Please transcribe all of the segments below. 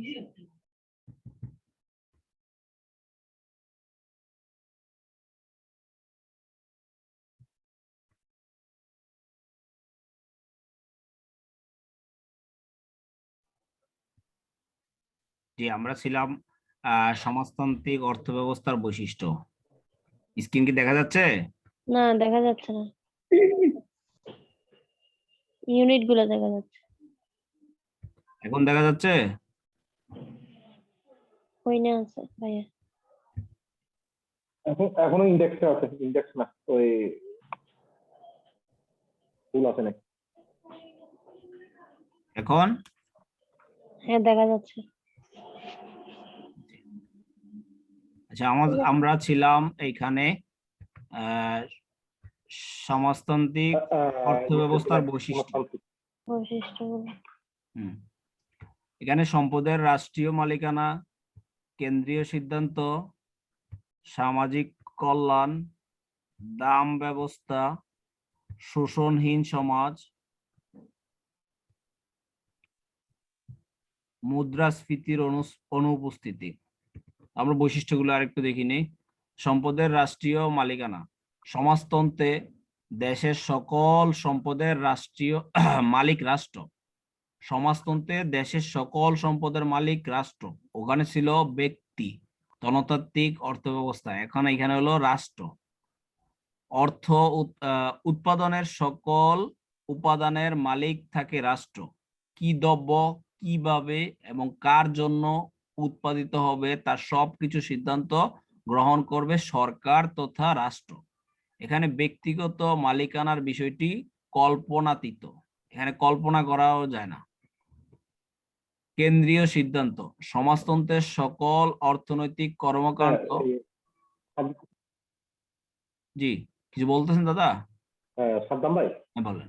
জি, আমরা ছিলাম সমাজতান্ত্রিক অর্থ ব্যবস্থার বৈশিষ্ট্য। স্ক্রিন কি দেখা যাচ্ছে? না, দেখা যাচ্ছে না, ইউনিট গুলো দেখা যাচ্ছে। এখন দেখা যাচ্ছে? হইনা আছে ভাইয়া। এখনো ইন্ডেক্সে আছে, ইন্ডেক্স না, ওই ভুল আছে নাকি? এখন হ্যাঁ, দেখা যাচ্ছে। আচ্ছা, আমরা ছিলাম এইখানে আহ সমাজতান্ত্রিক অর্থ ব্যবস্থার বৈশিষ্ট্য। বৈশিষ্ট্যগুলো এখানে সম্পদের রাষ্ট্রীয় মালিকানা, কেন্দ্রীয় সিদ্ধান্ত, সামাজিক কল্যাণ, দাম ব্যবস্থা, শোষণহীন সমাজ, মুদ্রাস্ফীতির অনুপস্থিতি। আমরা বৈশিষ্ট্যগুলো আরেকটু দেখি নেই। সম্পদের রাষ্ট্রীয় মালিকানা, সমাজতন্ত্রে দেশের সকল সম্পদের রাষ্ট্রীয় মালিক রাষ্ট্র। সমাজতন্ত্রে দেশের সকল সম্পদের মালিক রাষ্ট্র, ওখানে ছিল ব্যক্তি। ধনতাত্ত্বিক অর্থ ব্যবস্থা, এখানে হলো রাষ্ট্র। অর্থ উৎপাদনের সকল উপাদানের মালিক থাকে রাষ্ট্র। কি দ্রব্য কিভাবে এবং কার জন্য উৎপাদিত হবে তার সবকিছু সিদ্ধান্ত গ্রহণ করবে সরকার তথা রাষ্ট্র। এখানে ব্যক্তিগত মালিকানার বিষয়টি কল্পনাতীত, এখানে কল্পনা করাও যায় না। কেন্দ্রীয় সিদ্ধান্ত, সমাজতন্ত্রের সকল অর্থনৈতিক কর্মকাণ্ড। জি, কিছু বলতেছেন দাদা? সাদ্দাম ভাই, বলেন।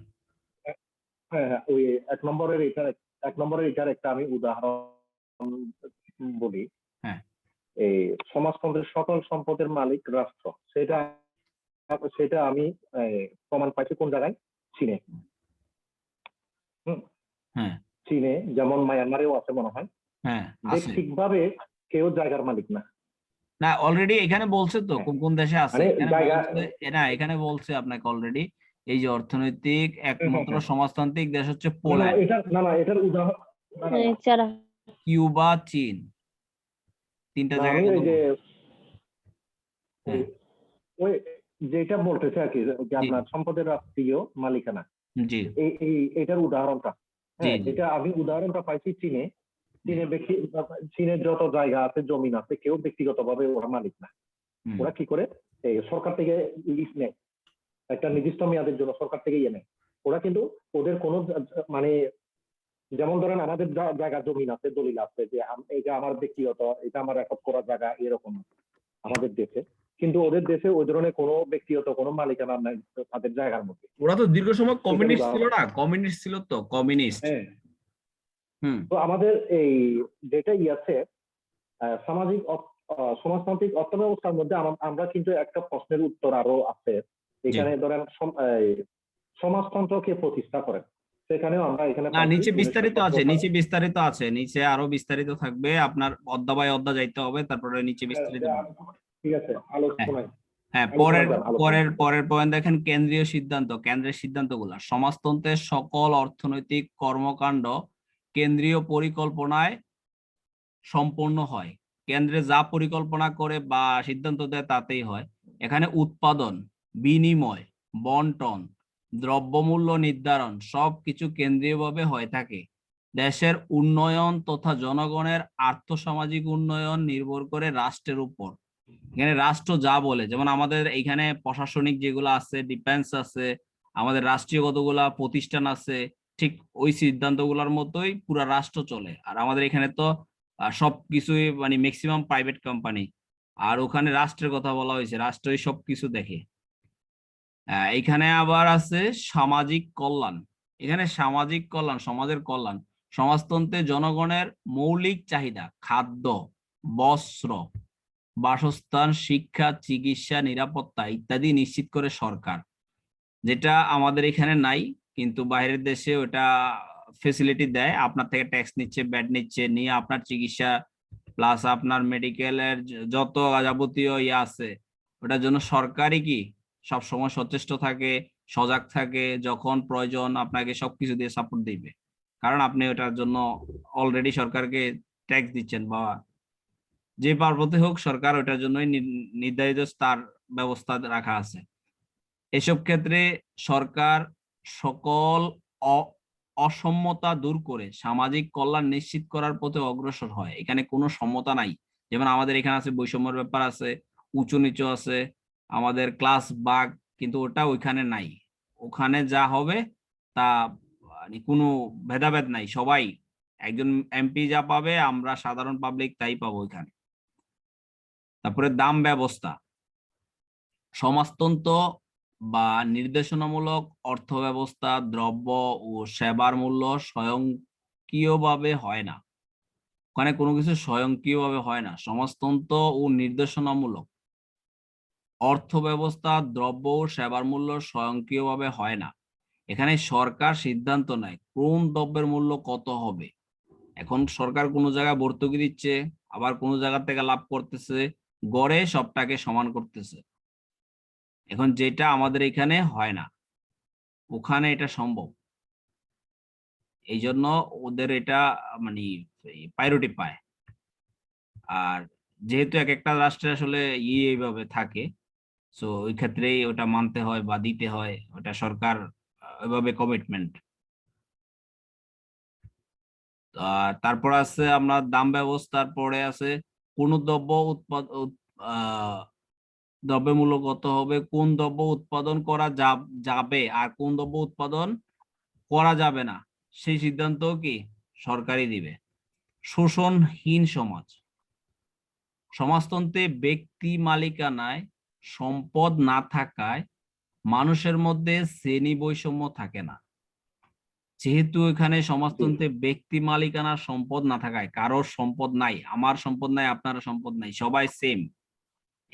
হ্যাঁ, ওই এক নম্বরের এটার একটা আমি উদাহরণ বলি। হ্যাঁ, এই সমাজতন্ত্রের সকল সম্পদের মালিক রাষ্ট্র, সেটা আমি প্রমাণ পাইছি কোন জায়গায়? চীনে। হ্যাঁ, চীনে, যেমন মায়ানমারেও আছে মনে হয়। হ্যাঁ, ঠিকভাবে কেউ জায়গার মালিক না। না, অলরেডি এখানে বলছে তো কোন কোন দেশে আছে, এখানে বলছে আপনাকে অলরেডি। এই যে অর্থনৈতিক একমাত্র সমাজতান্ত্রিক দেশ হচ্ছে পোল্যান্ড। এটার উদাহরণ কিউবা, চীন, তিনটা জায়গায়। ওই যেটা বলতেছে আর কি, যে আপনার সম্পদের রাষ্ট্রীয় মালিকানা, জি, এটার উদাহরণটা, হ্যাঁ, এটা আমি উদাহরণটা পাইছি চীনে। চীনের যত জায়গা আছে, জমিন আছে, কেউ ব্যক্তিগতভাবে ওরা মালিক না। ওরা কি করে, সরকার থেকে লিজ নেয়, একটা নির্দিষ্ট মেয়াদের জন্য সরকার থেকে নেয়। ওরা কিন্তু ওদের কোনো মানে, যেমন ধরেন আমাদের জায়গা জমিন আছে, দলিল আছে যে এটা আমার ব্যক্তিগত, এটা আমার রেকর্ড করার জায়গা, এরকম আমাদের দেশে। কিন্তু ওদের দেশে ওই ধরনের কোনো ব্যক্তিগত কোনো মালিকানা নাই তাদের জায়গার মধ্যে। ওরা তো দীর্ঘ সময় কমিউনিস্ট ছিল না, কমিউনিস্ট ছিল তো, কমিউনিস্ট। তো আমাদের এই যেটা আছে সমাজতান্ত্রিক অর্থ ব্যবস্থার মধ্যে আমরা কিন্তু একটা প্রশ্নের উত্তর আরো আছে। এখানে ধরেন সমাজতন্ত্রকে প্রতিষ্ঠা করেন, সেখানেও আমরা এখানে নিচে বিস্তারিত আছে, নিচে আরো বিস্তারিত থাকবে। আপনার অধ্যায় বাই অধ্যায় যাইতে হবে, তারপরে নিচে বিস্তারিত। ঠিক আছে, আলোচনায়। হ্যাঁ, পরের পয়েন্ট দেখেন, কেন্দ্রীয় সিদ্ধান্ত। কেন্দ্রের সিদ্ধান্তগুলো, সমাজতন্ত্রের সকল অর্থনৈতিক কর্মকাণ্ড কেন্দ্রীয় পরিকল্পনায় সম্পন্ন হয়। কেন্দ্রে যা পরিকল্পনা করে বা সিদ্ধান্ত দেয় তাতেই হয়। এখানে উৎপাদন, বিনিময়, বন্টন, দ্রব্যমূল্য নির্ধারণ সবকিছু কেন্দ্রীয়ভাবে হয়ে থাকে। দেশের উন্নয়ন তথা জনগণের আর্থসামাজিক উন্নয়ন নির্ভর করে রাষ্ট্রের উপর। এখানে রাষ্ট্র যা বলে, যেমন আমাদের এইখানে প্রশাসনিক যেগুলো আছে, ডিফেন্স আছে, আমাদের রাষ্ট্রীয় কতগুলা প্রতিষ্ঠান আছে, ঠিক ওই সিদ্ধান্তগুলোর মতোই পুরা রাষ্ট্র চলে। আর আমাদের এখানে তো সবকিছুই মানে ম্যাক্সিমাম প্রাইভেট কোম্পানি, আর ওখানে রাষ্ট্রের কথা বলা হয়েছে, রাষ্ট্রই সবকিছু দেখে। এখানে আবার আছে সামাজিক কল্যাণ। এখানে সামাজিক কল্যাণ, সমাজের কল্যাণ। সমাজতন্ত্রে জনগণের মৌলিক চাহিদা, খাদ্য, বস্ত্র, বাসস্থান, শিক্ষা, চিকিৎসা, নিরাপত্তা ইত্যাদি নিশ্চিত করে সরকার, যেটা আমাদের এখানে নাই, কিন্তু বাইরের দেশে ওটা ফেসিলিটি দেয়, আপনার থেকে ট্যাক্স নিচ্ছে, ব্যাট নিচ্ছে, নিয়ে আপনার চিকিৎসা প্লাস আপনার মেডিকেলের যত যাবতীয় ইয়ে আছে ওটার জন্য সরকারই কি সব সময় সচেষ্ট থাকে, সজাগ থাকে, যখন প্রয়োজন আপনাকে সবকিছু দিয়ে সাপোর্ট দিবে, কারণ আপনি ওটার জন্য অলরেডি সরকারকে ট্যাক্স দিচ্ছেন, বা যে পার্বতে হোক সরকার ওটার জন্যই নির্ধারিত তার ব্যবস্থা রাখা আছে। এসব ক্ষেত্রে সরকার সকল অসম্যতা দূর করে সামাজিক কল্যাণ নিশ্চিত করার পথে অগ্রসর হয়। এখানে কোনো সমতা নাই, যেমন আমাদের এখানে আছে বৈষম্যের ব্যাপার আছে, উঁচু নিচু আছে, আমাদের ক্লাস বাগ, কিন্তু ওটা ওইখানে নাই। ওখানে যা হবে তা কোনো ভেদাভেদ নাই, সবাই একজন এমপি যা পাবে আমরা সাধারণ পাবলিক তাই পাবো ওইখানে। তারপরে দাম ব্যবস্থা, সমাজতন্ত্র বা নির্দেশনামূলক অর্থ ব্যবস্থা দ্রব্য ও সেবার মূল্য স্বয়ংক্রিয়ভাবে হয় না। ওখানে কোনো কিছু স্বয়ংক্রিয়ভাবে হয় না। সমাজতন্ত্র ও নির্দেশনামূলক অর্থ ব্যবস্থা দ্রব্য ও সেবার মূল্য স্বয়ংক্রিয়ভাবে হয় না। এখানে সরকার সিদ্ধান্ত নেয় কোন দ্রব্যের মূল্য কত হবে। এখন সরকার কোনো জায়গায় ভর্তুকি দিচ্ছে, আবার কোনো জায়গা থেকে লাভ করতেছে, গড়ে সবটাকে সমান করতেছে। এখন যেটা আমাদের এখানে হয় না, ওখানে এটা সম্ভব, এই জন্য ওদের এটা মানে প্রায়োরিটি পায়। আর যেহেতু এক একটা রাষ্ট্রে আসলে এইভাবে থাকে, সো ওই ক্ষেত্রেই ওটা মানতে হয় বা দিতে হয়, ওটা সরকার ওইভাবে কমিটমেন্ট। তারপর আছে আমরা দাম ব্যবস্থার পরে আছে কোন দ্রব্য দ্রব্যের মূল্য কত হবে, কোন দ্রব্য উৎপাদন করা যাবে আর কোন দ্রব্য উৎপাদন করা যাবে না, সেই সিদ্ধান্ত কি সরকারই দিবে। শোষণহীন সমাজ, সমাজতন্ত্রে ব্যক্তি মালিকানায় সম্পদ না থাকায় মানুষের মধ্যে শ্রেণী বৈষম্য থাকে না। যেহেতু এখানে সমাজতন্ত্রে ব্যক্তি মালিকানার সম্পদ না থাকায়, কারোর সম্পদ নাই, আমার সম্পদ নাই, আপনার সম্পদ নাই, সবাই সেম,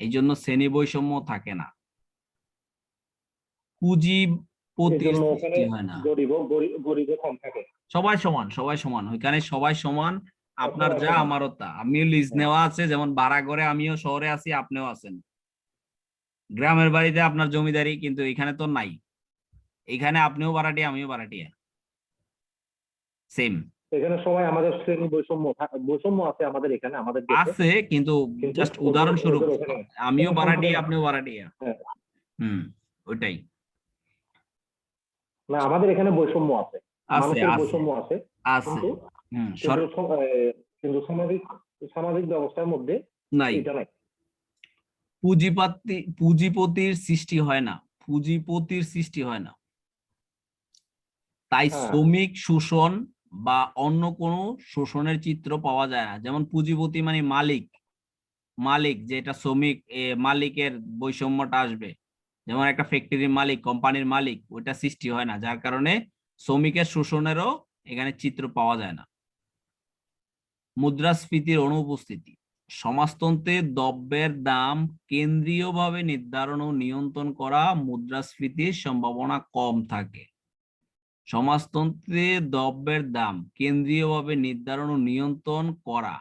এই জন্য শ্রেণী বৈষম্য থাকে না, পুঁজিপতির সৃষ্টি হয় না, সবাই সমান, সবাই সমান, ওইখানে সবাই সমান, আপনার যা আমারও তা। আমিও লিজ নেওয়া আছে, যেমন ভাড়া করে আমিও শহরে আছি, আপনিও আছেন, গ্রামের বাড়িতে আপনার জমিদারি, কিন্তু এখানে তো নাই, এখানে আপনিও ভাড়াটিয়া আমিও ভাড়াটিয়া, সেম। এখানে সবাই আমাদের শ্রেণী বৈষম্য আছে আমাদের এখানে, আমাদের আছে, কিন্তু জাস্ট উদাহরণস্বরূপ আমিও ভাড়াটিয়া আপনিও ভাড়াটিয়া। ওইটাই না, আমাদের এখানে বৈষম্য আছে, মানুষের বৈষম্য আছে, কিন্তু সামাজিক ব্যবস্থার মধ্যে নাই, পুঁজিপতির সৃষ্টি হয় না, পুঁজিপতির সৃষ্টি হয় না, তাই শ্রমিক শোষণ বা অন্য কোনো শোষণের চিত্র পাওয়া যায় না। যেমন পুঁজিপতি মানে মালিক যেটা শ্রমিক, মালিকের বৈষম্যটা আসবে, যেমন একটা ফ্যাক্টরির মালিক, কোম্পানির মালিক, ওইটা সৃষ্টি হয় না, যার কারণে শ্রমিকের শোষণেরও এখানে চিত্র পাওয়া যায় না। মুদ্রাস্ফীতির অনুপস্থিতি, সমাজতন্ত্রে দ্রব্যের দাম কেন্দ্রীয়ভাবে নির্ধারণ ও নিয়ন্ত্রণ করা মুদ্রাস্ফীতির সম্ভাবনা কম থাকে। সমাজতন্ত্রে দ্রব্যের দাম কেন্দ্রীয়ভাবে নির্ধারণ ও নিয়ন্ত্রণ করা,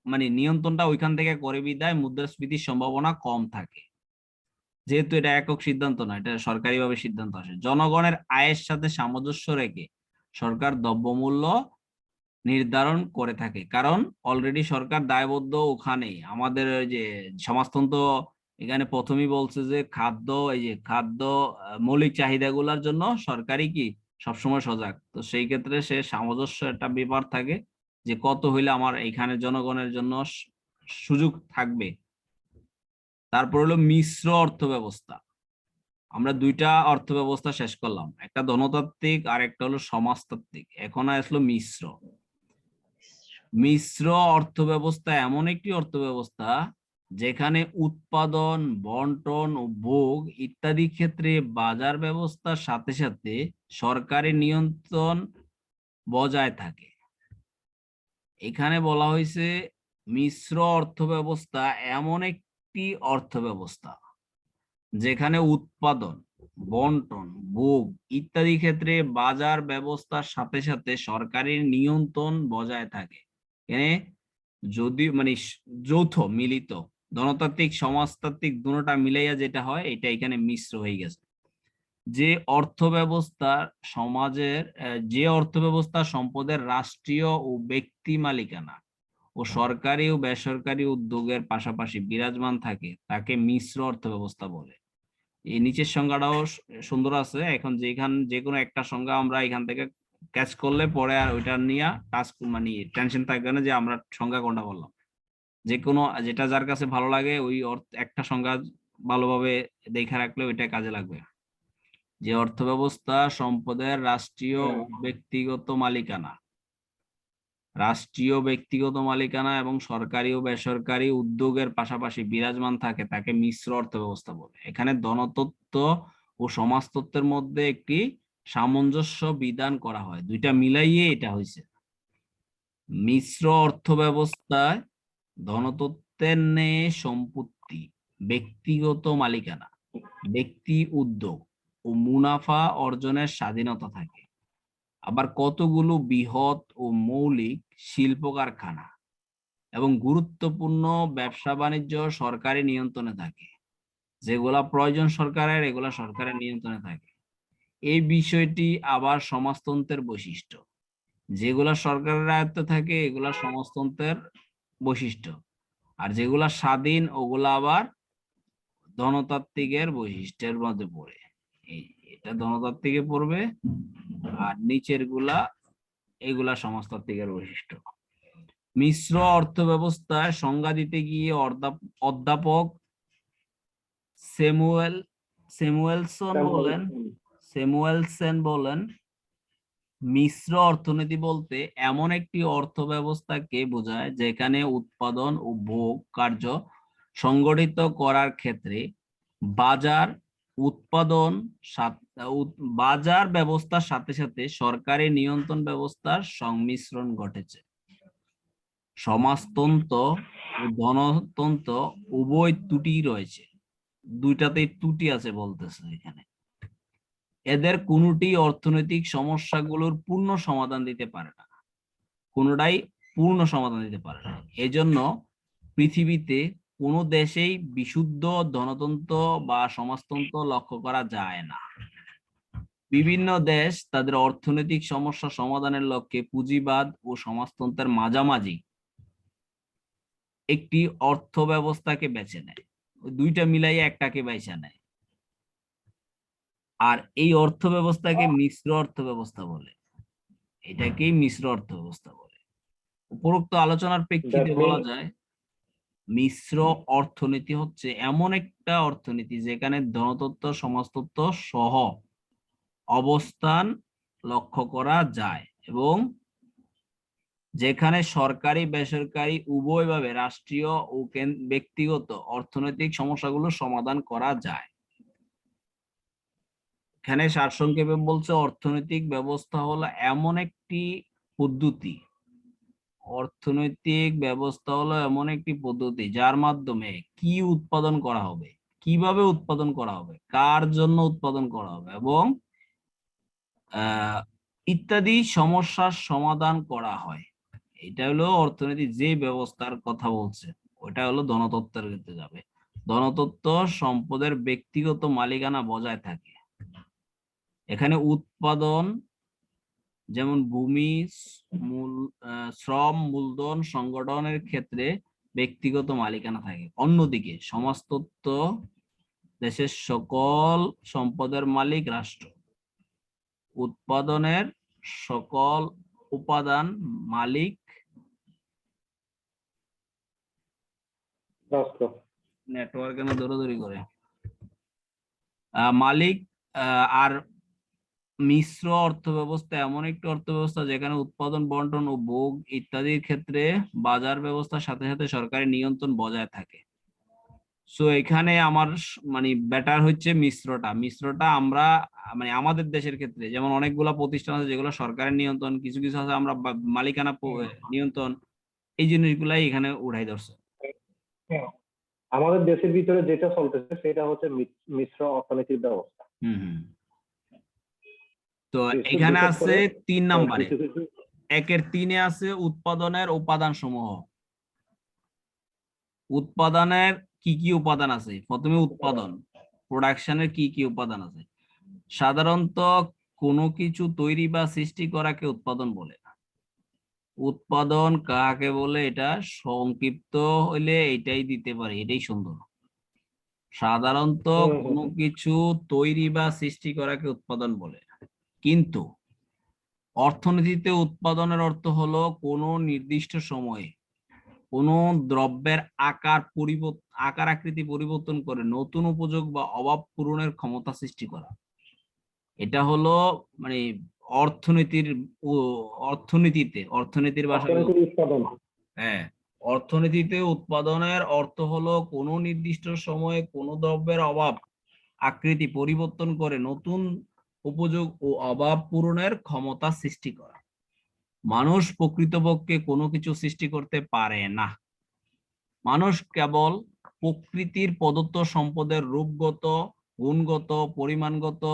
মানে নিয়ন্ত্রণটা ওইখান থেকে করে বিদায় মুদ্রাস্ফীতির সম্ভাবনা কম থাকে, যেহেতু এটা একক সিদ্ধান্ত না, এটা সরকারিভাবে সিদ্ধান্ত আসে। জনগণের আয়ের সাথে সামঞ্জস্য রেখে সরকার দ্রব্যমূল্য নির্ধারণ করে থাকে, কারণ অলরেডি সরকার দায়বদ্ধ ওখানে। আমাদের যে সমাজতন্ত্র এখানে প্রথমেই বলছে যে খাদ্য মৌলিক চাহিদাগুলোর জন্য সরকারই কি সবসময় সজাগ, তো সেই ক্ষেত্রে সে সামঞ্জস্য একটা ব্যাপার থাকে যে কত হইলে আমার এখানে জনগণের জন্য সুযোগ থাকবে। তারপর হলো মিশ্র অর্থ ব্যবস্থা, আমরা দুইটা অর্থ ব্যবস্থা শেষ করলাম, একটা ধনতাত্ত্বিক আর একটা হলো সমাজতাত্ত্বিক, এখন আসলো মিশ্র অর্থ ব্যবস্থা এমন একটি অর্থ ব্যবস্থা যেখানে উৎপাদন, বন্টন ও ভোগ ইত্যাদি ক্ষেত্রে বাজার ব্যবস্থার সাথে সাথে সরকারি নিয়ন্ত্রণ বজায় থাকে। এখানে বলা হয়েছে মিশ্র অর্থ ব্যবস্থা এমন একটি অর্থ ব্যবস্থা যেখানে উৎপাদন, বন্টন, ভোগ ইত্যাদি ক্ষেত্রে বাজার ব্যবস্থার সাথে সাথে সরকারি নিয়ন্ত্রণ বজায় থাকে। এখানে যদি মানে যৌথ মিলিত ধনতাত্ত্বিক সমাজতাত্ত্বিক দুটোটা মিলাইয়া যেটা হয় এটা এখানে মিশ্র হয়ে গেছে। যে অর্থ ব্যবস্থা সমাজের যে অর্থ ব্যবস্থা সম্পদের রাষ্ট্রীয় ও ব্যক্তি মালিকানা ও সরকারি ও বেসরকারি উদ্যোগের পাশাপাশি বিরাজমান থাকে তাকে মিশ্র অর্থ ব্যবস্থা বলে। এই নিচের সংজ্ঞাটাও সুন্দর আছে। এখন যে কোনো একটা সংজ্ঞা আমরা এখান থেকে ক্যাচ করলে পরে আর ওইটা নিয়ে টাস্ক মানে টেনশন থাকবে না যে আমরা সংজ্ঞা কোনটা বললাম। যে কোনো যেটা যার কাছে ভালো লাগে ওই একটা সংজ্ঞা ভালোভাবে দেখে রাখলে ওইটা কাজে লাগবে। যে অর্থ ব্যবস্থা সম্পদের রাষ্ট্রীয় ও ব্যক্তিগত মালিকানা, রাষ্ট্রীয় ব্যক্তিগত মালিকানা এবং সরকারি ও বেসরকারি উদ্যোগের পাশাপাশি বিরাজমান থাকে তাকে মিশ্র অর্থ ব্যবস্থা বলে। এখানে ধনতত্ত্ব ও সমাজতত্ত্বের মধ্যে একটি সামঞ্জস্য বিধান করা হয়, দুইটা মিলাইয়ে এটা হয়েছে। মিশ্র অর্থ ব্যবস্থায় ধনতত্ত্বের ন্যায় সম্পত্তি, ব্যক্তিগত মালিকানা, ব্যক্তি উদ্যোগ ও মুনাফা অর্জনের স্বাধীনতা থাকে। আবার কতগুলো বৃহৎ ও মৌলিক শিল্প কারখানা এবং গুরুত্বপূর্ণ ব্যবসা বাণিজ্য সরকারি নিয়ন্ত্রণে থাকে। যেগুলা প্রয়োজন সরকারের এগুলা সরকারের নিয়ন্ত্রণে থাকে। এই বিষয়টি আবার সমাজতন্ত্রের বৈশিষ্ট্য। যেগুলা সরকারের আয়ত্তে থাকে এগুলা সমাজতন্ত্রের বৈশিষ্ট্য, আর যেগুলা স্বাধীন ওগুলা আবার ধনতাত্ত্বিকের বৈশিষ্ট্যের মধ্যে পড়ে। এটা ধনতাত্ত্বিকে পড়বে আর নিচের গুলা এগুলা সমাজতাত্ত্বিকের বৈশিষ্ট্য। মিশ্র অর্থ ব্যবস্থায় সংজ্ঞা দিতে গিয়ে অধ্যাপক স্যামুয়েলসন বলেন মিশ্র অর্থনীতি বলতে এমন একটি অর্থ ব্যবস্থাকে বোঝায় যেখানে উৎপাদন ও ভোগ কার্য সংগঠিত করার ক্ষেত্রে বাজার ব্যবস্থার সাথে সাথে সরকারি নিয়ন্ত্রণ ব্যবস্থার সংমিশ্রণ ঘটেছে। সমাজতন্ত্র ও ধনতন্ত্র উভয় ত্রুটি রয়েছে, দুইটাতেই ত্রুটি আছে বলতেছে এখানে। এদের কোনটি অর্থনৈতিক সমস্যাগুলোর পূর্ণ সমাধান দিতে পারে না, কোনটাই পূর্ণ সমাধান দিতে পারে না। এজন্য পৃথিবীতে কোনো দেশেই বিশুদ্ধ ধনতন্ত্র বা সমাজতন্ত্র লক্ষ্য করা যায় না। বিভিন্ন দেশ তাদের অর্থনৈতিক সমস্যা সমাধানের লক্ষ্যে পুঁজিবাদ ও সমাজতন্ত্রের মাঝামাঝি একটি অর্থ ব্যবস্থাকে বেছে নেয়, দুইটা মিলাইয়া একটাকে বেছে নেয়। আর এই অর্থ ব্যবস্থাকে মিশ্র অর্থ ব্যবস্থা বলে, এটাকেই মিশ্র অর্থ ব্যবস্থা বলে। উপরোক্ত আলোচনার প্রেক্ষিতে বলা যায় মিশ্র অর্থনীতি হচ্ছে এমন একটা অর্থনীতি যেখানে ধনতত্ত্ব সমাজতত্ত্ব সহ অবস্থান লক্ষ্য করা যায় এবং যেখানে সরকারি বেসরকারি উভয়ভাবে রাষ্ট্রীয় ও ব্যক্তিগত অর্থনৈতিক সমস্যাগুলো সমাধান করা যায়। এখানে সারসংক্ষেপে বলছে অর্থনৈতিক ব্যবস্থা হলো এমন একটি পদ্ধতি, অর্থনৈতিক ব্যবস্থা হলো এমন একটি পদ্ধতি যার মাধ্যমে কি উৎপাদন করা হবে, কিভাবে উৎপাদন করা হবে, কার জন্য উৎপাদন করা হবে এবং ইত্যাদি সমস্যার সমাধান করা হয়। এটা হলো অর্থনীতি যে ব্যবস্থার কথা বলছে ওটা হলো ধনতত্ত্বের ক্ষেত্রে যাবে। ধনতত্ত্ব সম্পদের ব্যক্তিগত মালিকানা বজায় থাকে। এখানে উৎপাদন যেমন ভূমি, শ্রম, মূলধন সংগঠনের ক্ষেত্রে ব্যক্তিগত মালিকানা থাকে। অন্যদিকে সমাজতত্ত্ব দেশের সকল সম্পদের মালিক রাষ্ট্র, উৎপাদনের সকল উপাদান মালিক নেটওয়ার্ক কেন দৌড়াদৌড়ি করে মালিক। আর মিশ্র অর্থ ব্যবস্থা এমন একটি অর্থ ব্যবস্থা যেখানে উৎপাদন, বন্টন ও ভোগ ইত্যাদির ক্ষেত্রে বাজার ব্যবস্থার সাথে সাথে সরকারি নিয়ন্ত্রণ বজায় থাকে। সো এখানে আমার মানে বেটার হচ্ছে মিশ্রটা আমরা মানে আমাদের দেশের ক্ষেত্রে যেমন অনেকগুলা প্রতিষ্ঠান আছে যেগুলো সরকারের নিয়ন্ত্রণ, কিছু কিছু আছে আমরা মালিকানা নিয়ন্ত্রণ, এই জিনিসগুলাই এখানে উঠাই ধরছে। আমাদের দেশের ভিতরে যেটা চলতেছে সেটা হচ্ছে মিশ্র অর্থনীতির ব্যবস্থা। তো এখানে আছে 3 নম্বরে, 1-3 আছে উৎপাদনের উপাদান সমূহ। উৎপাদনের কি কি উপাদান আছে? প্রথমে উৎপাদন, প্রোডাকশনের কি কি উপাদান আছে? সাধারণত কোনো কিছু তৈরি বা সৃষ্টি করাকে উৎপাদন বলে। উৎপাদন কাকে বলে? এটা সংক্ষিপ্ত হইলে এটাই দিতে পারি, এটাই সুন্দর। সাধারণত কোনো কিছু তৈরি বা সৃষ্টি করাকে উৎপাদন বলে। কিন্তু অর্থনীতিতে উৎপাদনের অর্থ হলো কোনো নির্দিষ্ট সময়ে কোনো দ্রব্যের আকার আকৃতি পরিবর্তন করে নতুন উপযোগ বা অভাব পূরণের ক্ষমতা সৃষ্টি করা। এটা হলো মানে অর্থনীতির ভাষায় হ্যাঁ, অর্থনীতিতে উৎপাদনের অর্থ হলো কোনো নির্দিষ্ট সময়ে কোনো দ্রব্যের অভাব আকৃতি পরিবর্তন করে নতুন উপযোগ ও অভাব পূরণের ক্ষমতা সৃষ্টি করা। মানুষ প্রকৃতপক্ষে কোনো কিছু সৃষ্টি করতে পারে না। মানুষ কেবল প্রকৃতির প্রদত্ত সম্পদের রূপগত, গুণগত, পরিমাণগত,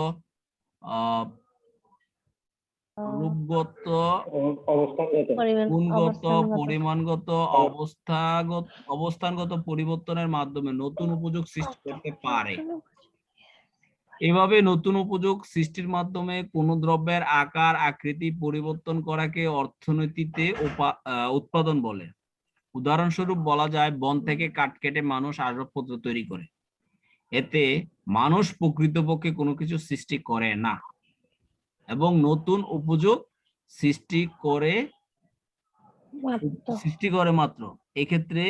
গুণগত, পরিমাণগত, অবস্থানগত পরিবর্তনের মাধ্যমে নতুন উপযোগ সৃষ্টি করতে পারে। এভাবে নতুন উপযোগ সৃষ্টির মাধ্যমে কোনো দ্রব্যের আকার আকৃতি পরিবর্তন করাকে অর্থনীতিতে উৎপাদন বলে। উদাহরণস্বরূপ বলা যায়, বন থেকে কাঠ কেটে মানুষ আসবাবপত্র তৈরি করে। এতে মানুষ প্রকৃতপক্ষে কোনো কিছু সৃষ্টি করে না এবং নতুন উপযোগ সৃষ্টি করে মাত্র। এক্ষেত্রে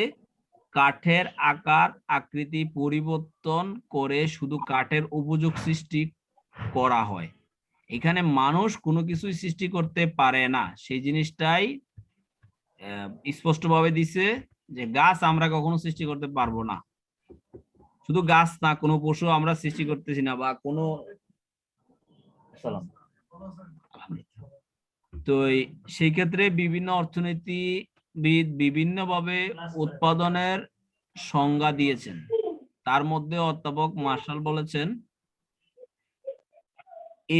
কাঠের আকার আকৃতি পরিবর্তন করে শুধু কাঠের উপযোগ সৃষ্টি করা হয়। এখানে মানুষ কোনো কিছুই সৃষ্টি করতে পারে না, সেই জিনিসটাই স্পষ্টভাবে দিছে যে গাছ আমরা কখনো সৃষ্টি করতে পারবো না। শুধু গাছ না, কোনো পশু আমরা সৃষ্টি করতেছি না, বা কোনো তো সেই ক্ষেত্রে বিভিন্ন অর্থনীতিবিদ বিভিন্নভাবে উৎপাদনের সংজ্ঞা দিয়েছেন। তার মধ্যে অধ্যাপক মার্শাল বলেছেন,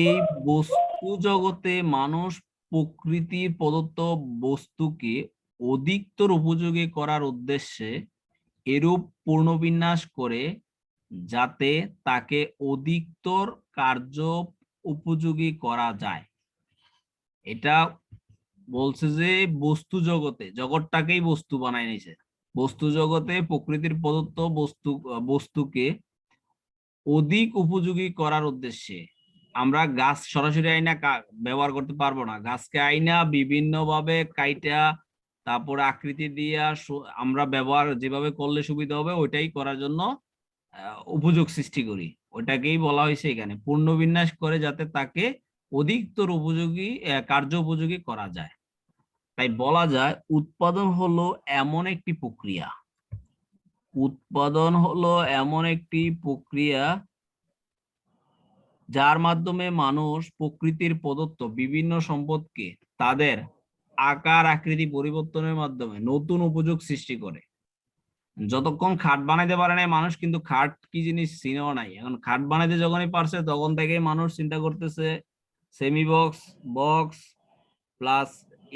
এই বস্তু জগতে মানুষ প্রকৃতির প্রদত্ত বস্তুকে অধিকতর উপযোগী করার উদ্দেশ্যে এরূপ পুনর্বিন্যাস করে যাতে তাকে অধিকতর কার্য উপযোগী করা যায়। এটা বলছে যে বস্তু জগৎটাকেই বস্তু বানায় নিয়েছে। বস্তু জগতে প্রকৃতির প্রদত্ত বস্তুকে অধিক উপযোগী করার উদ্দেশ্যে আমরা গাছ সরাসরি আইনা ব্যবহার করতে পারবো না। গাছকে আইনা বিভিন্ন ভাবে কাইটা তারপরে আকৃতি দিয়া আমরা ব্যবহার যেভাবে করলে সুবিধা হবে ওইটাই করার জন্য উপযোগ সৃষ্টি করি। ওইটাকেই বলা হয়েছে এখানে পুনর্বিন্যাস করে যাতে তাকে অধিকতর উপযোগী কার্য উপযোগী করা যায়। তাই বলা যায় উৎপাদন হলো এমন একটি প্রক্রিয়া যার মাধ্যমে মানুষ প্রকৃতির প্রদত্ত বিভিন্ন সম্পদকে তাদের আকার আকৃতি পরিবর্তনের মাধ্যমে নতুন উপযোগ সৃষ্টি করে। যতক্ষণ খাট বানাইতে পারে নাই মানুষ, কিন্তু খাট কি জিনিস চিনেও নাই। এখন খাট বানাইতে যখনই পারছে তখন থেকে মানুষ চিন্তা করতেছে সেমি বক্স প্লাস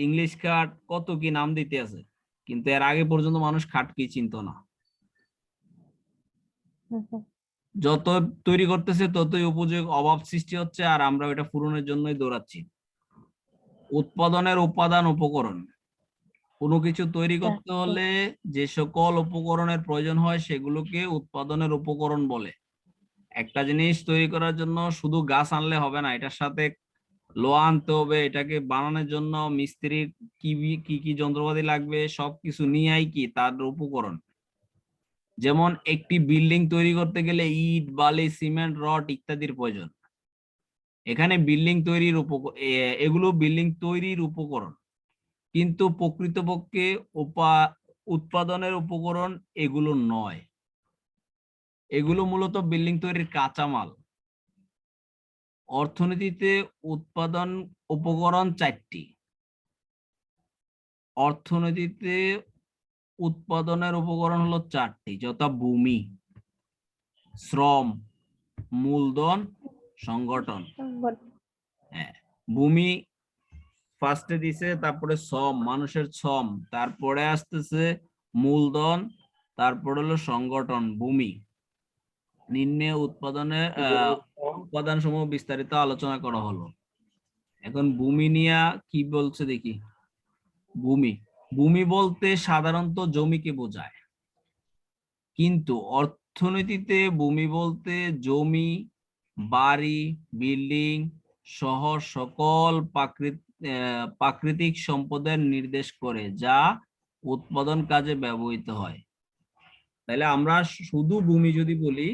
ইংলিশ খাট, কত কি নাম দিতে আছে, কিন্তু এর আগে পর্যন্ত মানুষ খাট কি চিনতো না। যত তৈরি করতেছে ততই উপযোগ অভাব সৃষ্টি হচ্ছে, আর আমরা ওইটা পূরণের জন্যই দৌড়াচ্ছি। উৎপাদনের উপাদান উপকরণ, কোনো কিছু তৈরি করতে হলে যে সকল উপকরণের প্রয়োজন হয় সেগুলোকে উৎপাদনের উপকরণ বলে। একটা জিনিস তৈরি করার জন্য শুধু গাছ আনলে হবে না, এটার সাথে লোহা আনতে হবে। এটাকে বানানোর জন্য মিস্ত্রির কি কি যন্ত্রপাতি লাগবে সবকিছু নিয়েই কি তার উপকরণ। যেমন একটি বিল্ডিং তৈরি করতে গেলে ইট, বালি, সিমেন্ট, রড ইত্যাদির প্রয়োজন। এখানে এগুলো বিল্ডিং তৈরির উপকরণ, কিন্তু প্রকৃতপক্ষে উৎপাদনের উপকরণ এগুলো নয়। এগুলো মূলত বিল্ডিং তৈরির কাঁচামাল। অর্থনীতিতে উৎপাদন উপকরণ 4টি। অর্থনীতিতে উৎপাদনের উপকরণ হলো 4টি, যথা ভূমি, শ্রম, মূলধন, সংগঠন। হ্যাঁ, ভূমি ফার্স্টে দিছে, তারপরে শ্রম, মানুষের শ্রম, তারপরে আসতেছে মূলধন, তারপরে হলো সংগঠন, ভূমি। নিম্নে উৎপাদনের উপাদান সমূহ বিস্তারিত আলোচনা করা হলো। এখন ভূমি নিয়ে কি বলছে দেখি। ভূমি, ভূমি বলতে সাধারণত জমিকে বোঝায়, কিন্তু অর্থনীতিতে ভূমি বলতে জমি, বাড়ি, বিল্ডিং, শহর সকল প্রাকৃতিক সম্পদের নির্দেশ করে যা উৎপাদন কাজে ব্যবহৃত হয়। তাহলে আমরা শুধু ভূমি যদি বলি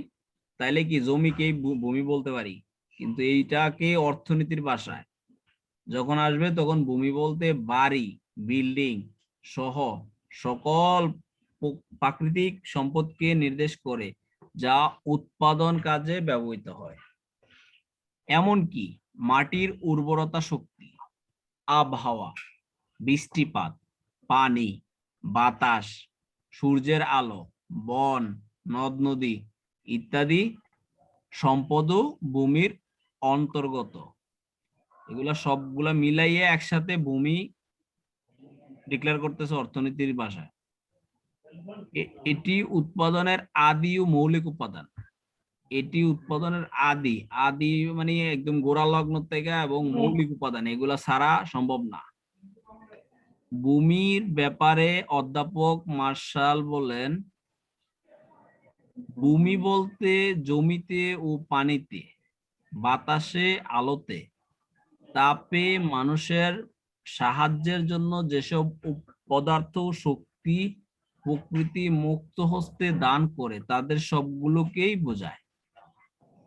তাহলে কি জমিকেই ভূমি বলতে পারি, কিন্তু এইটাকে অর্থনীতির ভাষায় যখন আসবে তখন ভূমি বলতে বাড়ি, বিল্ডিং সহ সকল প্রাকৃতিক সম্পদকে নির্দেশ করে যা উৎপাদন কাজে ব্যবহৃত হয়। এমনকি মাটির উর্বরতা শক্তি, আবহাওয়া, বৃষ্টিপাত, পানি, বাতাস, সূর্যের আলো, বন, নদ নদী ইত্যাদি সম্পদও ভূমির অন্তর্গত। এগুলা সবগুলা মিলাইয়ে একসাথে ভূমি ডিক্লেয়ার করতেছে অর্থনীতির ভাষায়। এটি উৎপাদনের আদি ও মৌলিক উপাদান। এটি উৎপাদনের আদি, আদি মানে একদম গোড়া লগ্ন থেকে, এবং মৌলিক উপাদান এগুলা ছাড়া সম্ভব না। ভূমির ব্যাপারে অধ্যাপক মার্শাল বলেন, ভূমি বলতে জমিতে ও পানিতে, বাতাসে, আলোতে, তাপে মানুষের সাহায্যের জন্য যেসব পদার্থ ও শক্তি প্রকৃতি মুক্ত হস্তে দান করে তাদের সবগুলোকেই বোঝায়।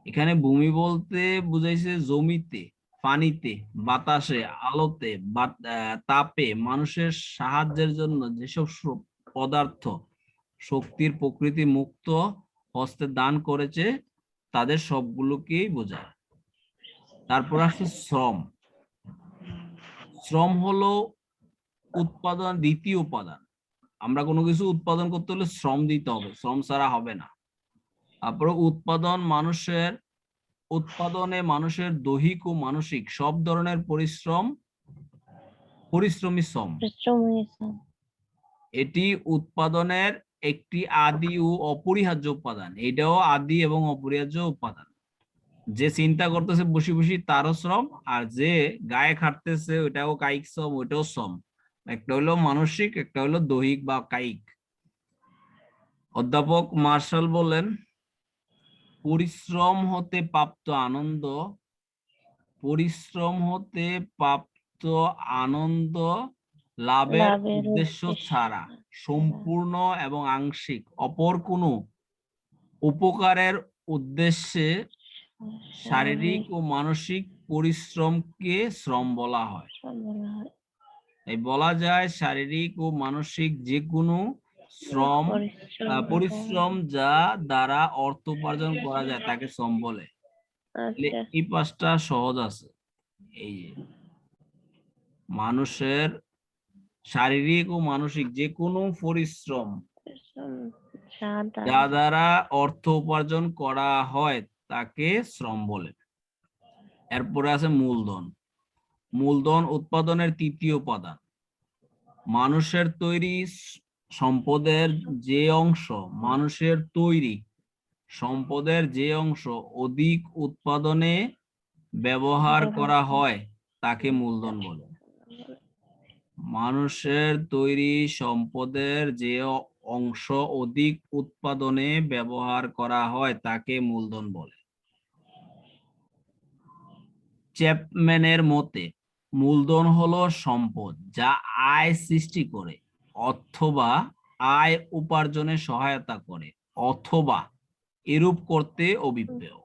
এখানে ভূমি বলতে বুঝাইছে জমিতে, পানিতে, বাতাসে, আলোতে, তাপে মানুষের সাহায্যের জন্য যেসব পদার্থ শক্তির প্রকৃতি মুক্ত হস্তে দান করেছে তাদের সবগুলোকেই বোঝায়। তারপর আসছে শ্রম। শ্রম হলো উৎপাদন দ্বিতীয় উপাদান। আমরা কোনো কিছু উৎপাদন করতে হলে শ্রম দিতে হবে, শ্রম ছাড়া হবে না। তারপরে উৎপাদনে মানুষের দৈহিক ও মানসিক সব ধরনের পরিশ্রমী শ্রম। এটি উৎপাদনের একটি আদি ও অপরিহার্য উপাদান। এটাও আদি এবং অপরিহার্য উপাদান। যে চিন্তা করতেছে বসে বসে তারও শ্রম, আর যে গায়ে খাটতেছে ওটাও কায়িক শ্রম, ওইটাও শ্রম। একটা হলো মানসিক, একটা হলো দৈহিক বা কায়িক। অধ্যাপক মার্শাল বলেন, পরিশ্রম হতে প্রাপ্ত আনন্দ লাভের উদ্দেশ্য ছাড়া সম্পূর্ণ এবং আংশিক অপর কোনো উপকারের উদ্দেশ্যে শারীরিক ও মানসিক পরিশ্রমকে শ্রম বলা হয়। এই বলা যায় শারীরিক ও মানসিক যে কোনো পরিশ্রম যা দ্বারা অর্থ উপার্জন করা যায় তাকে শ্রম বলে। এই পাঁচটা সহজ আছে। এই মানুষের শারীরিক ও মানসিক যে কোনো পরিশ্রম যা দ্বারা অর্থ উপার্জন করা হয় তাকে শ্রম বলে। এরপরে আছে মূলধন। মূলধন উৎপাদনের তৃতীয় উপাদান। মানুষের তৈরি সম্পদের যে অংশ অধিক উৎপাদনে ব্যবহার করা হয় তাকে মূলধন বলে। মানুষের তৈরি সম্পদের যে অংশ অধিক উৎপাদনে ব্যবহার করা হয় তাকে মূলধন বলে। চ্যাপম্যানের মতে মূলধন হলো সম্পদ যা আয় সৃষ্টি করে অথবা আয় উপার্জনে সহায়তা করে অথবা এরূপ করতে অভিপ্রেয়।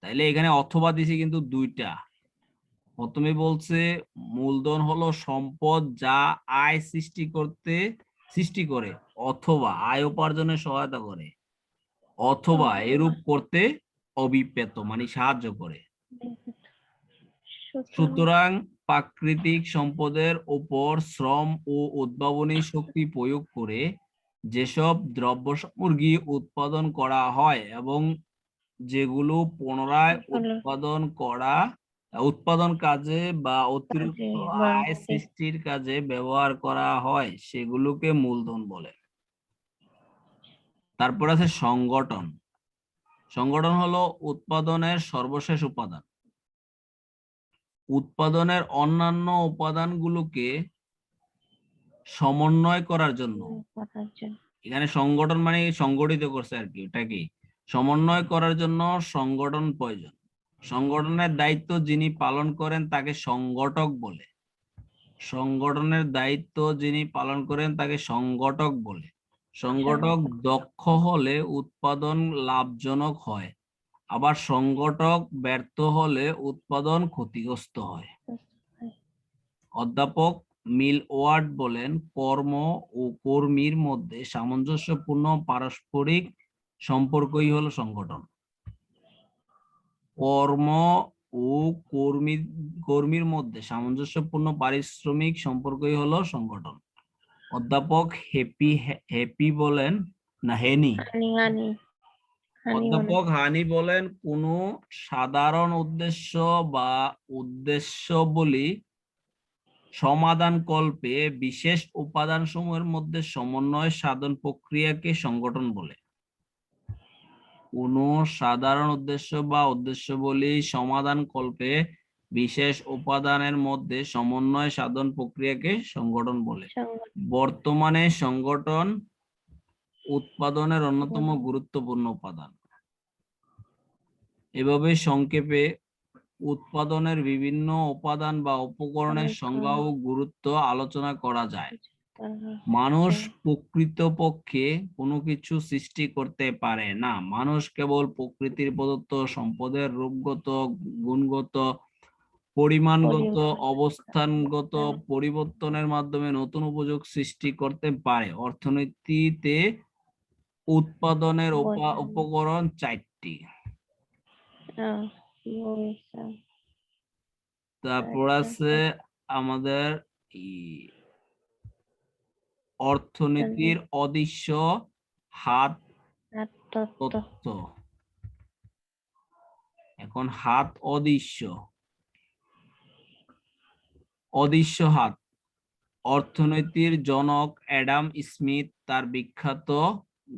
তাইলে এখানে অথবা দিছি কিন্তু দুইটা। প্রথমে বলছে মূলধন হলো সম্পদ যা আয় সৃষ্টি করে অথবা আয় উপার্জনে সহায়তা করে অথবা এরূপ করতে অভিপ্রেত মানে সাহায্য করে। সুতরাং প্রাকৃতিক সম্পদের উপর শ্রম ও উদ্ভাবনী শক্তি প্রয়োগ করে যেসব দ্রব্য সামগ্রী উৎপাদন করা হয় এবং যেগুলো পুনরায় উৎপাদন করা উৎপাদন কাজে বা অতিরিক্ত বা আয় সৃষ্টির কাজে ব্যবহার করা হয় সেগুলোকে মূলধন বলে। তারপর আছে সংগঠন। সংগঠন হলো উৎপাদনের সর্বশেষ উপাদান। উৎপাদনের অন্যান্য উপাদানগুলোকে সমন্বয় করার জন্য, করার জন্য। এখানে সংগঠন মানে সংগঠিত করছে আর কি, ওটা কি সমন্বয় করার জন্য সংগঠন প্রয়োজন। সংগঠনের দায়িত্ব যিনি পালন করেন তাকে সংগঠক বলে। সংগঠনের দায়িত্ব যিনি পালন করেন তাকে সংগঠক বলে। সংগঠক দক্ষ হলে উৎপাদন লাভজনক হয়, আবার সংগঠক ব্যর্থ হলে উৎপাদন ক্ষতিগ্রস্ত হয়। অধ্যাপক মিলওয়ার্ড বলেন, কর্ম ও কর্মীর মধ্যে সামঞ্জস্যপূর্ণ পারস্পরিক সম্পর্কই হলো সংগঠন। কর্ম ও কর্মীর মধ্যে সামঞ্জস্যপূর্ণ পারিশ্রমিক সম্পর্কই হলো সংগঠন। অধ্যাপক হেপি বলেন না হেনি অধ্যাপক হানি বলেন, কোন সাধারণ উদ্দেশ্য বা উদ্দেশ্যবলী সমাধান কল্পে বিশেষ উপাদান সমূহের মধ্যে সমন্বয় সাধন প্রক্রিয়াকে সংগঠন বলে। কোন সাধারণ উদ্দেশ্য বা উদ্দেশ্যবলী সমাধান কল্পে বিশেষ উপাদানের মধ্যে সমন্বয় সাধন প্রক্রিয়াকে সংগঠন বলে। বর্তমানে সংগঠন উৎপাদনের অন্যতম গুরুত্বপূর্ণ উপাদান। এভাবে সংক্ষেপে উৎপাদনের বিভিন্ন উপাদান বা উপকরণের সংজ্ঞা ও গুরুত্ব আলোচনা করা যায়। মানুষ প্রকৃতপক্ষে কোনো কিছু সৃষ্টি করতে পারে না। মানুষ কেবল প্রকৃতির প্রদত্ত সম্পদের রূপগত, গুণগত, পরিমাণগত, অবস্থানগত পরিবর্তনের মাধ্যমে নতুন উপযোগ সৃষ্টি করতে পারে। অর্থনীতিতে উৎপাদনের উপকরণ 4টি। তারপর আছে আমাদের অর্থনীতির অদৃশ্য হাত তত্ত্ব। এখন হাত অদৃশ্য হাত। অর্থনীতির জনক অ্যাডাম স্মিথ তার বিখ্যাত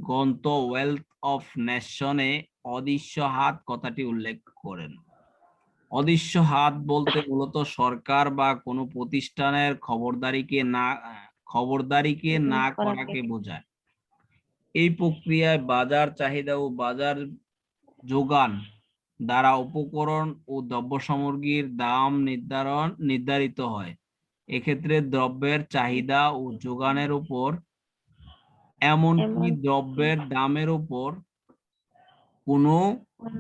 গ্রন্থ ওয়েলথ অফ নেশনে অদৃশ্য হাত কথাটি উল্লেখ করেন। অদৃশ্য হাত বলতে মূলত সরকার বা কোনো প্রতিষ্ঠানের খবরদারিকে না করাকে বোঝায়। এই প্রক্রিয়ায় বাজার চাহিদা ও বাজার যোগান দ্বারা উপকরণ ও দ্রব্য সামগ্রীর দাম নির্ধারিত হয়। এক্ষেত্রে দ্রব্যের চাহিদা ও যোগানের উপর, এমনকি দ্রব্যের দামের উপর কোনো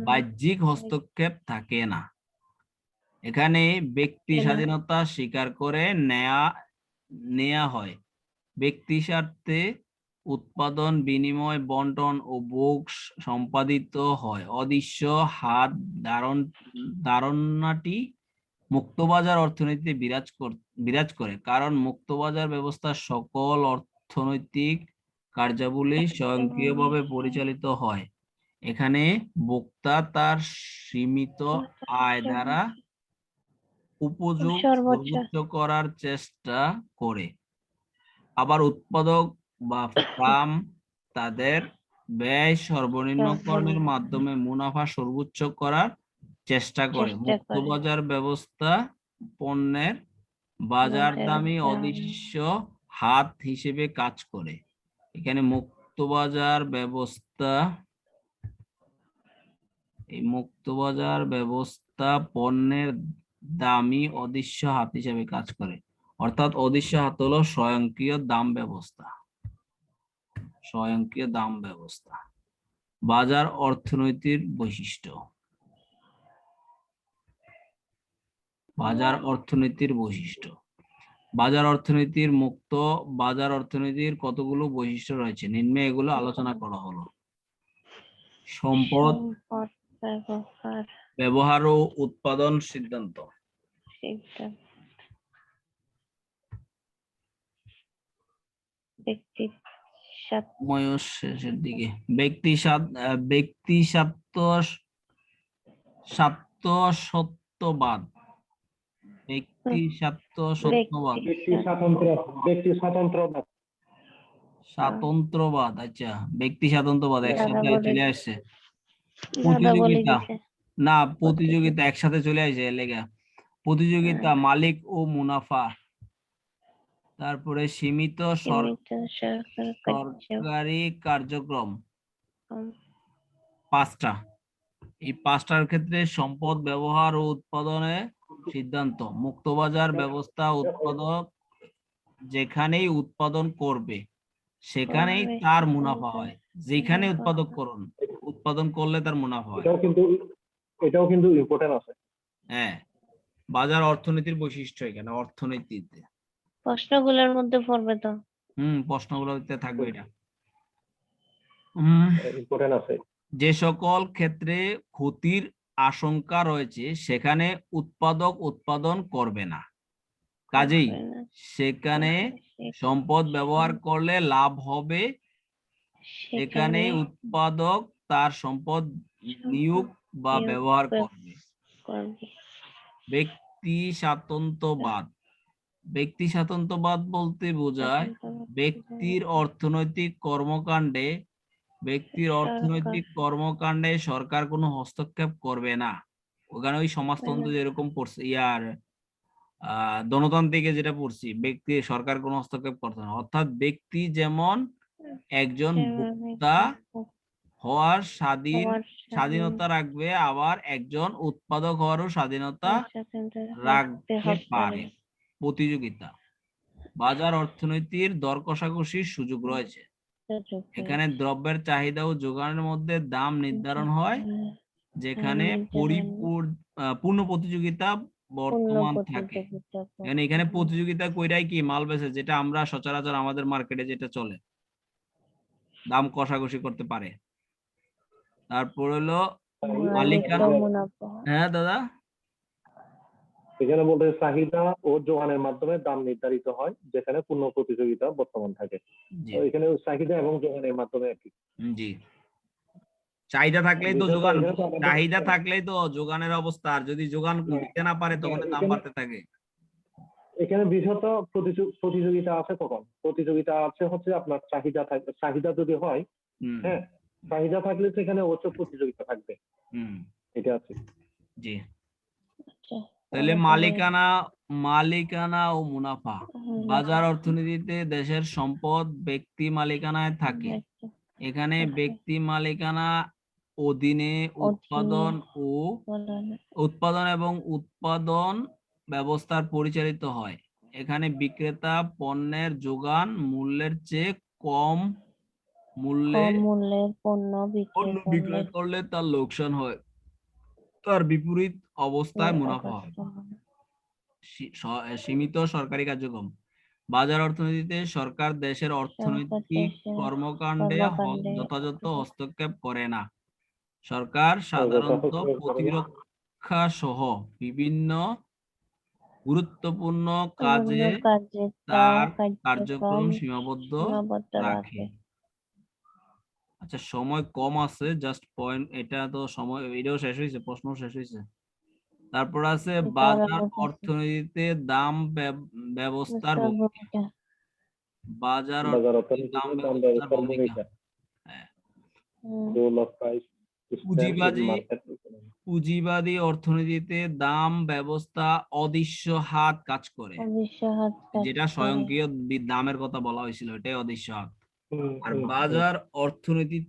বাহ্যিক হস্তক্ষেপ থাকে না। এখানে ব্যক্তি স্বাধীনতা স্বীকার করে নেয়া হয়। ব্যক্তি স্বার্থে উৎপাদন, বিনিময়, বন্টন ও ভোগ সম্পাদিত হয়। অদৃশ্য হাত ধারণাটি মুক্তবাজার অর্থনীতিতে বিরাজ করে, কারণ মুক্তবাজার ব্যবস্থার সকল অর্থনৈতিক কার্যাবলী স্বয়ংক্রিয়ভাবে পরিচালিত হয়। এখানে ভোক্তা তার সীমিত আয় দ্বারা উপযোগ সর্বোচ্চ করার চেষ্টা করে, আবার উৎপাদক বা ফার্ম তাদের ব্যয় সর্বনিম্নকরণের মাধ্যমে মুনাফা সর্বোচ্চ করার চেষ্টা করে। মুক্তবাজার ব্যবস্থা পণ্যের বাজার দামি অদৃশ্য হাত হিসেবে কাজ করে। এখানে মুক্তবাজার ব্যবস্থা পণ্যের দামি অদৃশ্য হাত হিসেবে কাজ করে। অর্থাৎ অদৃশ্য হাত হলো স্বয়ংক্রিয় দাম ব্যবস্থা। বাজার অর্থনীতির বৈশিষ্ট্য। বাজার অর্থনীতির মুক্ত বাজার অর্থনীতির কতগুলো বৈশিষ্ট্য রয়েছে, নিম্নে এগুলো আলোচনা করা হলো। সম্পদ ব্যবহার ও উৎপাদন সিদ্ধান্ত। শেষের দিকে ব্যক্তি স্বার্থ সত্যবাদ ব্যক্তি স্বার্থবাদ, ব্যক্তি স্বাতন্ত্রবাদ। স্বাতন্ত্রবাদ, আচ্ছা ব্যক্তি স্বাতন্ত্রবাদ একসাথে বলে চলে দিছে। আসছে। দাদা বলে প্রতিযোগিতা, দিছে। না প্রতিযোগিতা একসাথে চলে আসছে লেগা। প্রতিযোগিতা, মালিক ও মুনাফা, তারপরে সীমিত সীমিত সরকার সরকারি কার্যক্রম, কার্যক্রম, 5টা। এই 5টার ক্ষেত্রে সম্পদ ব্যবহার ও উৎপাদনে সিদ্ধান্ত। মুক্তবাজার ব্যবস্থা, উৎপাদক যেখানেই উৎপাদন করবে সেখানেই করবে, তার সেখানে মুনাফা তার হয়। যেখানে মুনাফা উৎপাদন করলে তার মুনাফা হয়। এটাও কিন্তু ইম্পর্টেন্ট আছে। হ্যাঁ, বাজার অর্থনীতির বৈশিষ্ট্য এখানে অর্থনীতিতে। প্রশ্নগুলোর মধ্যে পড়বে তো। প্রশ্নগুলোতে থাকবে এটা। ইম্পর্টেন্ট আছে। যে সকল ক্ষেত্রে ক্ষতির আশঙ্কা রয়েছে সেখানে উৎপাদক উৎপাদন করবে না, কাজেই করবে না। সেখানে সম্পদ ব্যবহার করলে লাভ হবে। এখানে উৎপাদক তার সম্পদ নিয়োগ বা ব্যবহার করবে। ব্যক্তি স্বাতন্ত্রবাদ, ব্যক্তি স্বাতন্ত্রবাদ বলতে বোঝায় ব্যক্তির অর্থনৈতিক কর্মকাণ্ডে সরকার কোনো হস্তক্ষেপ করবে না। ওখানে ওই সমাজতন্ত্র যেরকম পড়ছে গণতান্ত্রিকে যেটা পড়ছি, ব্যক্তি সরকার কোনো হস্তক্ষেপ করতে না, অর্থাৎ ব্যক্তি যেমন একজন ভোক্তা হওয়ার স্বাধীনতা রাখবে, আবার একজন উৎপাদক হওয়ারও স্বাধীনতা রাখতে পারে। প্রতিযোগিতা, বাজার অর্থনীতির দর কষাকষির সুযোগ রয়েছে। এখানে দ্রব্যের চাহিদা ও যোগানের মধ্যে দাম নির্ধারণ হয়, যেখানে পূর্ণ প্রতিযোগিতা বর্তমান থাকে। এখানে প্রতিযোগিতা কইরাই কি মাল বেচে, যেটা আমরা সচরাচর আমাদের মার্কেটে যেটা চলে, দাম কষাকষি করতে পারে। তারপর হলো মালিকানা। হ্যাঁ দাদা, এখানে বলতে চাহিদা ও যোগানের মাধ্যমে দাম নির্ধারিত হয়, যেখানে পূর্ণ প্রতিযোগিতা বর্তমান থাকে। এখানে চাহিদা এবং যোগানের মাধ্যমে আর কি। জি, চাহিদা থাকলেই তো যোগান, চাহিদা থাকলেই তো যোগানের অবস্থা, আর যদি যোগান দিতে না পারে তখন দাম বাড়তে থাকে। এখানে বিশেষত প্রতিযোগিতা আছে, তখন প্রতিযোগিতা আছে হচ্ছে আপনার চাহিদা যদি হয়, হ্যাঁ চাহিদা থাকলে সেখানে উচ্চ প্রতিযোগিতা থাকবে। এটা আছে। জি, তাহলে মালিকানা ও মুনাফা। বাজার অর্থনীতিতে দেশের সম্পদ ব্যক্তি মালিকানায় থাকে। এখানে ব্যক্তি মালিকানা অধীনে উৎপাদন এবং উৎপাদন ব্যবস্থা পরিচালিত হয়। এখানে বিক্রেতা পণ্যের যোগান মূল্যের চেয়ে কম মূল্যে পণ্য বিক্রয় করলে তার লোকসান হয়, তার বিপরীত অবস্থায় মুনাফা হয়। সীমিত সরকারি কার্যক্রম, বাজার অর্থনীতিতে সরকার দেশের অর্থনৈতিক কর্মকাণ্ডে যথাযথ হস্তক্ষেপ করে না। সরকার সাধারণত প্রতিরক্ষা সহ বিভিন্ন গুরুত্বপূর্ণ কাজে তার কার্যক্রম সীমাবদ্ধ রাখে। আচ্ছা, সময় কম আছে, জাস্ট পয়েন্ট, এটা তো সময় এটাও শেষ হয়েছে, প্রশ্ন শেষ হয়েছে। তারপর আছে বাজার অর্থনীতিতে দাম ব্যবস্থার ভূমিকা। বাজার অর্থনীতিতে দাম ব্যবস্থার ভূমিকা। পুঁজিবাদী অর্থনীতিতে দাম ব্যবস্থা অদৃশ্য হাত কাজ করে, যেটা স্বয়ংক্রিয় দামের কথা বলা হয়েছিল, এটাই অদৃশ্য হাত। আর বাজার অর্থনীতি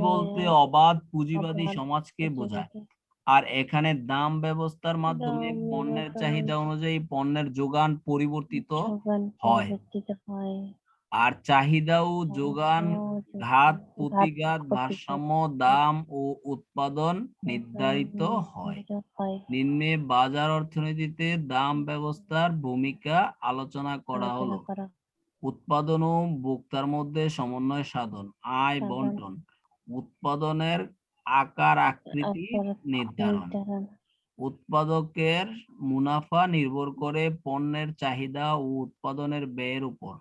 বলতে অবাধ পুঁজিবাদী সমাজকে বোঝায়। আর এখানে দাম ব্যবস্থার মাধ্যমে পণ্যের চাহিদা অনুযায়ী পণ্যের যোগান পরিবর্তিত হয়, আর চাহিদা ও যোগান ঘাত প্রতিঘাত ভারসাম্য দাম ও উৎপাদন নির্ধারিত হয়। নিম্নে বাজার অর্থনীতিতে দাম ব্যবস্থার ভূমিকা আলোচনা করা হলো। উৎপাদন ও ভোক্তার মধ্যে সমন্বয় সাধন, আয় বন্টন, উৎপাদনের আকার আকৃতি নির্ধারণ। উৎপাদকের মুনাফা নির্ভর করে পণ্যের চাহিদা ও উৎপাদনের ব্যয়ের উপর।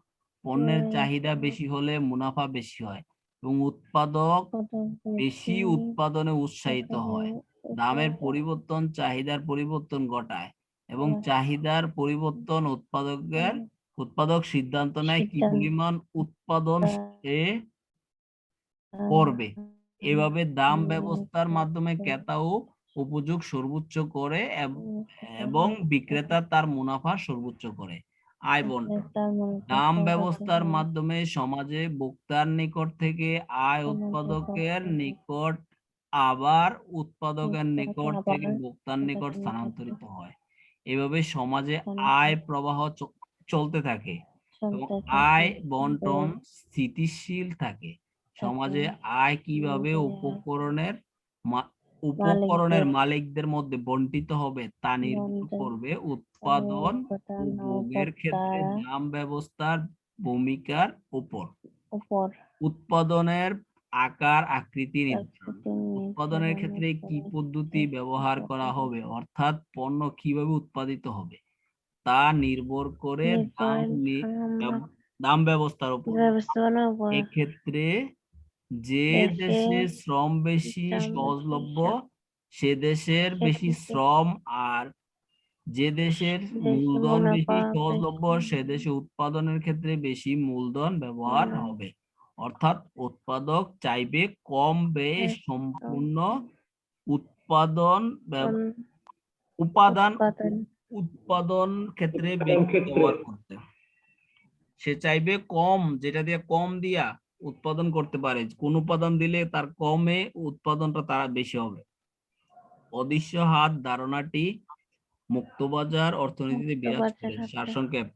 পণ্যের চাহিদা বেশি হলে মুনাফা বেশি হয়, এবং উৎপাদক কত বেশি উৎপাদনে উৎসাহিত হয়। দামের পরিবর্তন চাহিদার পরিবর্তন ঘটায় এবং চাহিদার পরিবর্তন উৎপাদক সিদ্ধান্ত নেয় কি পরিমাণ উৎপাদন সে করবে। এভাবে দাম ব্যবস্থার মাধ্যমে ক্রেতা ও উপযোগ সর্বোচ্চ করে এবং বিক্রেতা তার মুনাফা সর্বোচ্চ করে। আয় বন্টন দাম ব্যবস্থার মাধ্যমে সমাজে ভোক্তার নিকট থেকে আয় উৎপাদকের নিকট আবার উৎপাদকের নিকট থেকে ভোক্তার নিকট স্থানান্তরিত হয়। এভাবে সমাজে আয় প্রবাহ চলতে থাকে এবং আয় বন্টন স্থিতিশীল থাকে। সমাজে আয় কিভাবে উপকরণের মালিকদের মধ্যে বন্টিত হবে তা নির্ভর করবে উৎপাদন ও ভোগের ক্ষেত্রে দাম ব্যবস্থার ভূমিকার উপর। উৎপাদনের আকার আকৃতি নির্ধারণ উৎপাদনের ক্ষেত্রে কি পদ্ধতি ব্যবহার করা হবে অর্থাৎ পণ্য কিভাবে উৎপাদিত হবে তা নির্ভর করে দাম ব্যবস্থার উপর। এক্ষেত্রে যে দেশে শ্রম বেশি সহজলভ্য সে দেশের বেশি শ্রম, আর যে দেশের মূলধন বেশি সহজলভ্য সে দেশে উৎপাদনের ক্ষেত্রে বেশি মূলধন ব্যবহার হবে। অর্থাৎ উৎপাদক চাইবে কম ব্যয়ে সম্পূর্ণ উৎপাদন ক্ষেত্রে ব্যবহার করতে। সে চাইবে কম, যেটা দিয়ে কম দিয়া উৎপাদন করতে পারে, কোন উৎপাদন দিলে তার কমে উৎপাদনটা তারা বেশি হবে। অদৃশ্য হাত ধারণাটি মুক্তবাজার অর্থনীতিতে বিরাজ করে। সারসংক্ষেপ,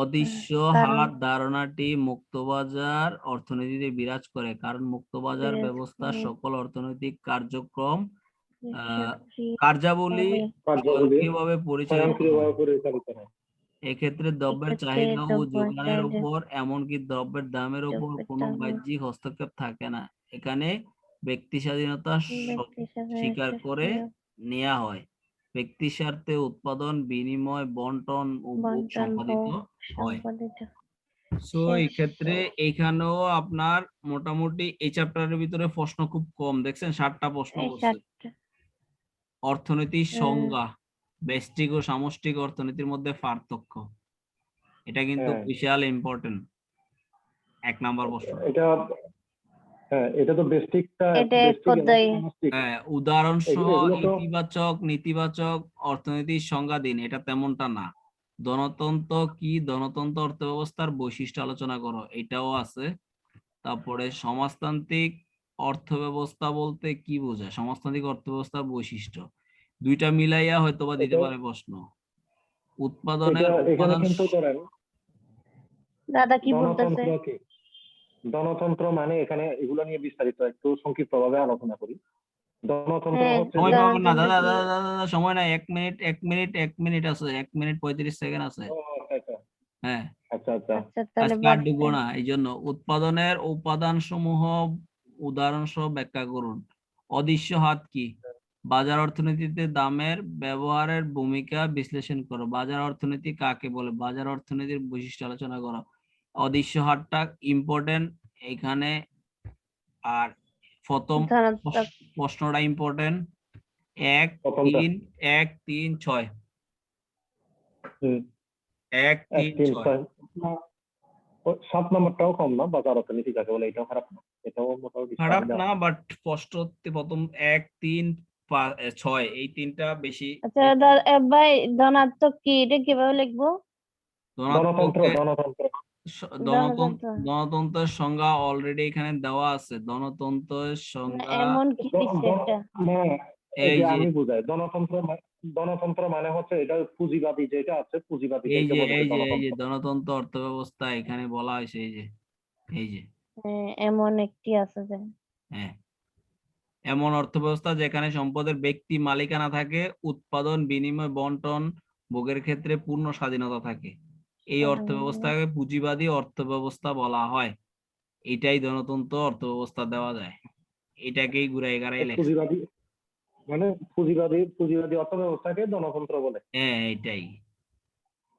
অদৃশ্য হাত ধারণাটি মুক্তবাজার অর্থনীতিতে বিরাজ করে কারণ মুক্তবাজার ব্যবস্থা সকল অর্থনৈতিক কার্যাবলী স্বয়ংক্রিয়ভাবে পরিচালিত হয়। এক্ষেত্রে দ্রব্যের চাহিদা ও যোগানের উপর এমনকি দ্রব্যের দামের উপর কোনো বাহ্যিক হস্তক্ষেপ থাকে না। এখানে ব্যক্তি স্বাধীনতা স্বীকার করে নেওয়া হয়। ব্যক্তি স্বার্থে উৎপাদন বিনিময় বন্টন ও ভোগ সম্পাদিত হয়। সো এই ক্ষেত্রে এইখানেও আপনার মোটামুটি এই চ্যাপ্টারের ভিতরে প্রশ্ন খুব কম, দেখছেন 7টা প্রশ্ন করছে। অর্থনীতির সংজ্ঞা, ব্যষ্টিক ও সামষ্টিক অর্থনীতির মধ্যে পার্থক্য, এটা কিন্তু বিশাল ইম্পর্টেন্ট। 1 নাম্বার প্রশ্ন এটা তো বেসিকটা উদাহরণ সহ ইতিবাচক নেতিবাচক অর্থনীতির সংজ্ঞা দিন, এটা তেমনটা না। ধনতন্ত্র কি, ধনতন্ত্র অর্থব্যবস্থার বৈশিষ্ট্য আলোচনা করো, এটাও আছে। তারপরে সমাজতান্ত্রিক অর্থব্যবস্থা বলতে কি বোঝায়, সমাজতান্ত্রিক অর্থব্যবস্থার বৈশিষ্ট্য, দুইটা মিলাইয়া হয়তোবা দিতে পারে প্রশ্ন। উৎপাদনের দাদা কি বলতেছে, ধনতন্ত্র মানে এখানে এগুলো নিয়ে বিস্তারিত একটু সংক্ষিপ্তভাবে আলোচনা করি। ধনতন্ত্র হচ্ছে সময় পাবেন না দাদা, সময় নাই, 1 মিনিট আছে, 1 মিনিট 35 সেকেন্ড আছে। হ্যাঁ আচ্ছা কাজ দিব না, এই জন্য উৎপাদনের উপাদান সমূহ উদাহরণ সহ ব্যাখ্যা করুন। অদৃশ্য হাত কি, বাজার অর্থনীতিতে দামের ব্যবহারের ভূমিকা বিশ্লেষণ করো। বাজার অর্থনীতি কাকে বলে, বাজার অর্থনীতির বৈশিষ্ট্য আলোচনা করো। অদৃশ্য হারটা ইম্পর্টেন্ট এখানে, আর প্রথম প্রশ্নটা ইম্পর্টেন্ট। 1 3 1 3 6 1 3 6 7 নম্বরটাও কম না, বাজার অর্থনীতি কাকে বলে, এটাও খারাপ না, এটাও মোটামুটি খারাপ না, বাট প্রশ্নতে প্রথম 1 3 6 এই তিনটা বেশি। আচ্ছা ভাই ধনাত্মক কি, এটা কিভাবে লিখবো? ধনতন্ত্রের সংজ্ঞা অলরেডি এখানে দেওয়া আছে। ধনতন্ত্রের সংজ্ঞা এমন কি দিছে এটা, এই যে আমি বুঝাই, ধনতন্ত্র মানে হচ্ছে এটা পুঁজিবাদী, যেটা আছে পুঁজিবাদী, এই যে ধনতন্ত্র অর্থব্যবস্থা এখানে বলা হয়েছে, এই যে এমন একটি আছে যে এমন অর্থব্যবস্থা যেখানে সম্পদের ব্যক্তি মালিকানা থাকে, উৎপাদন বিনিময় বন্টন ভোগের ক্ষেত্রে পূর্ণ স্বাধীনতা থাকে, এই অর্থব্যবস্থাকে পুঁজিবাদী অর্থব্যবস্থা বলা হয়। এটাই ধনতন্ত্র অর্থব্যবস্থা দেওয়া যায়, এটাকেই ঘুরাই গাড়াই লেখা, পুঁজিবাদী মানে পুঁজিবাদী অর্থব্যবস্থাকে ধনতন্ত্র বলে। এটাই।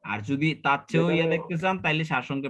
আর যদি তার চেয়েও দেখতে চান তাইলে সারসংক্ষেপ